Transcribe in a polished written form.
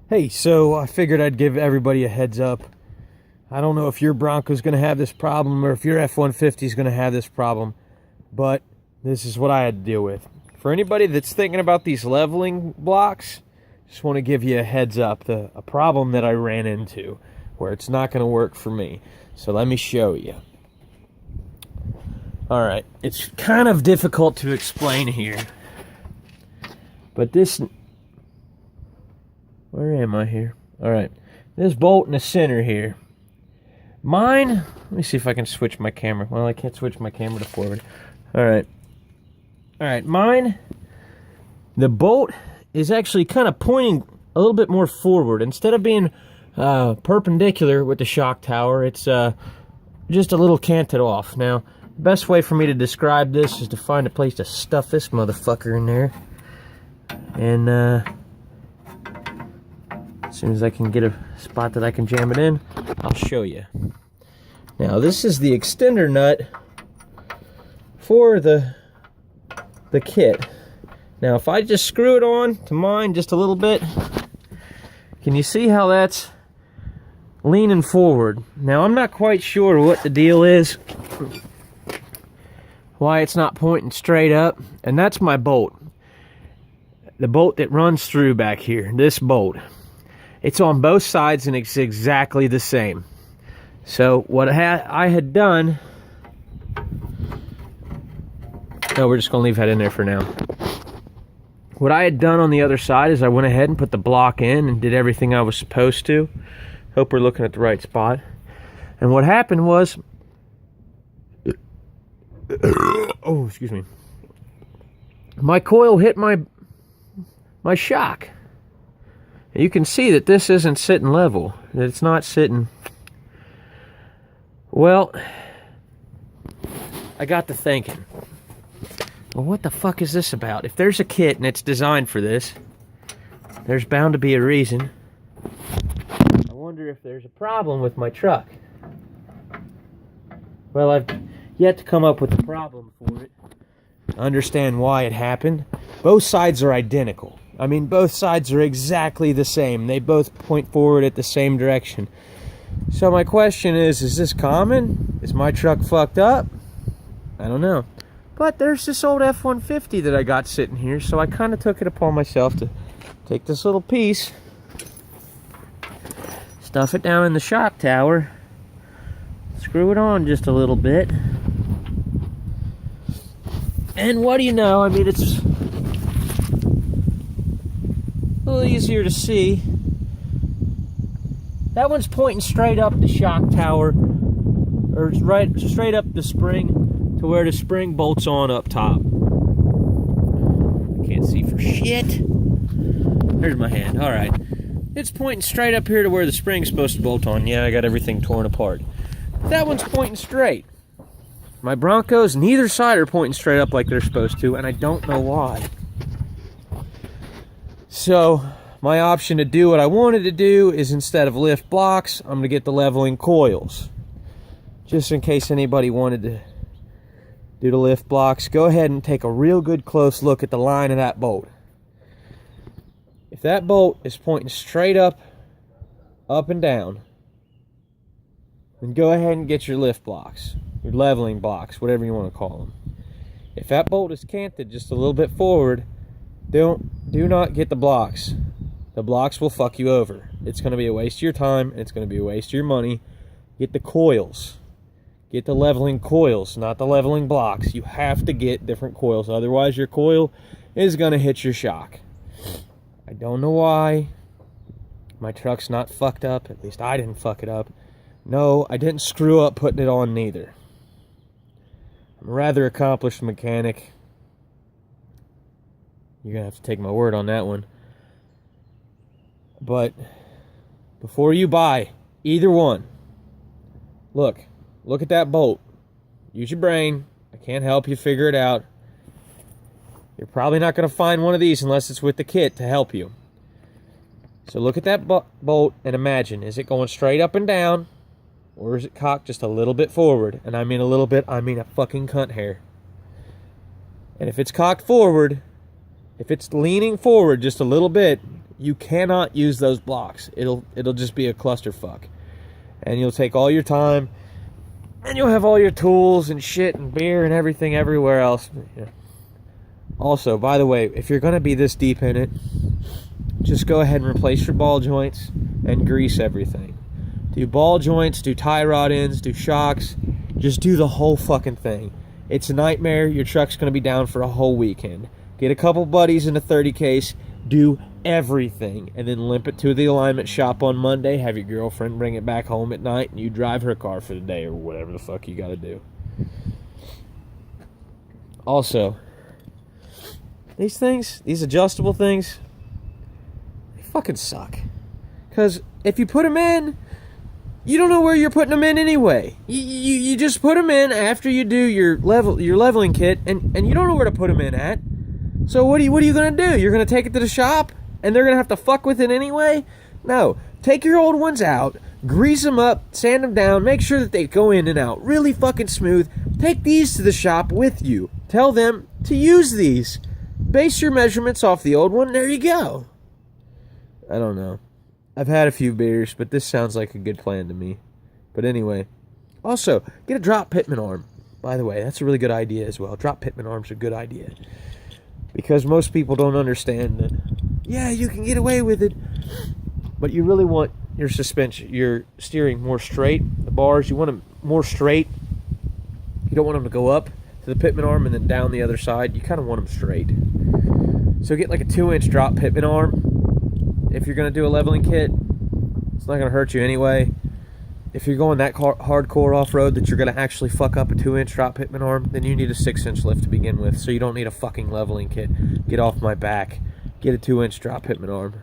Hey, so I figured I'd give everybody a heads up. I don't know if your Bronco's going to have this problem or if your F-150 is going to have this problem, but this is what I had to deal with. For anybody that's thinking about these leveling blocks, just want to give you a heads up, a problem that I ran into where it's not going to work for me. So let me show you. Alright, it's kind of difficult to explain here, but this... Where am I here? Alright, this bolt in the center here. Mine, let me see if I can switch my camera. Well, I can't switch my camera to forward. Alright. Alright, mine, the bolt is actually kind of pointing a little bit more forward. Instead of being perpendicular with the shock tower, it's just a little canted off. Now, the best way for me to describe this is to find a place to stuff this motherfucker in there. And, as soon as I can get a spot that I can jam it in, I'll show you. Now, this is the extender nut for the kit. Now, if I just screw it on to mine just a little bit, can you see how that's leaning forward? Now, I'm not quite sure what the deal is, why it's not pointing straight up, and that's my bolt. The bolt that runs through back here, this bolt. It's on both sides and it's exactly the same. So what I had done... No, we're just going to leave that in there for now. What I had done on the other side is I went ahead and put the block in and did everything I was supposed to. Hope we're looking at the right spot. And what happened was... Oh, excuse me. My coil hit my shock. You can see that this isn't sitting level. That it's not sitting... Well, I got to thinking. Well, what the fuck is this about? If there's a kit and it's designed for this, there's bound to be a reason. I wonder if there's a problem with my truck. Well, I've yet to come up with a problem for it. I understand why it happened. Both sides are identical. I mean, both sides are exactly the same. They both point forward at the same direction. So my question is this common? Is my truck fucked up? I don't know. But there's this old F-150 that I got sitting here, so I kind of took it upon myself to take this little piece, stuff it down in the shock tower, screw it on just a little bit, and what do you know, I mean, it's a little easier to see. That one's pointing straight up the shock tower, or right straight up the spring to where the spring bolts on up top. I can't see for shit. There's my hand. All right, it's pointing straight up here to where the spring's supposed to bolt on. Yeah, I got everything torn apart. That one's pointing straight. My Broncos, neither side are pointing straight up like they're supposed to, and I don't know why. So, my option to do what I wanted to do is instead of lift blocks, I'm going to get the leveling coils. Just in case anybody wanted to do the lift blocks, go ahead and take a real good close look at the line of that bolt. If that bolt is pointing straight up and down, then go ahead and get your lift blocks, your leveling blocks, whatever you want to call them. If that bolt is canted just a little bit forward, do not get the blocks. The blocks will fuck you over. It's going to be a waste of your time, and it's going to be a waste of your money. Get the coils. Get the leveling coils, not the leveling blocks. You have to get different coils, otherwise your coil is going to hit your shock. I don't know why. My truck's not fucked up. At least I didn't fuck it up. No, I didn't screw up putting it on neither. I'm a rather accomplished mechanic. You're going to have to take my word on that one. But before you buy either one, look at that bolt. Use your brain. I can't help you figure it out. You're probably not going to find one of these unless it's with the kit to help you. So look at that bolt and imagine, is it going straight up and down, or is it cocked just a little bit forward? And I mean a little bit, I mean a fucking cunt hair. And if it's cocked forward, if it's leaning forward just a little bit, You cannot use those blocks. It'll just be a clusterfuck. And you'll take all your time, and you'll have all your tools and shit and beer and everything everywhere else. Yeah. Also, by the way, if you're going to be this deep in it, just go ahead and replace your ball joints and grease everything. Do ball joints, do tie rod ends, do shocks. Just do the whole fucking thing. It's a nightmare. Your truck's going to be down for a whole weekend. Get a couple buddies in a 30 case. Do everything. And then limp it to the alignment shop on Monday. Have your girlfriend bring it back home at night. And you drive her car for the day or whatever the fuck you got to do. Also, these things, these adjustable things, they fucking suck. Because if you put them in, you don't know where you're putting them in anyway. You just put them in after you do your leveling kit, and you don't know where to put them in at. So what are you going to do? You're going to take it to the shop, and they're going to have to fuck with it anyway? No. Take your old ones out, grease them up, sand them down, make sure that they go in and out really fucking smooth. Take these to the shop with you. Tell them to use these. Base your measurements off the old one, and there you go. I don't know. I've had a few beers, but this sounds like a good plan to me. But anyway. Also, get a drop pitman arm. By the way, that's a really good idea as well. Drop pitman arm's a good idea. Because most people don't understand that, yeah, you can get away with it, but you really want your suspension, your steering more straight. The bars, you want them more straight. You don't want them to go up to the pitman arm and then down the other side. You kind of want them straight. So get like a 2-inch drop pitman arm. If you're going to do a leveling kit, it's not going to hurt you anyway. If you're going that hardcore off-road that you're going to actually fuck up a 2-inch drop pitman arm, then you need a 6-inch lift to begin with, so you don't need a fucking leveling kit. Get off my back. Get a 2-inch drop pitman arm.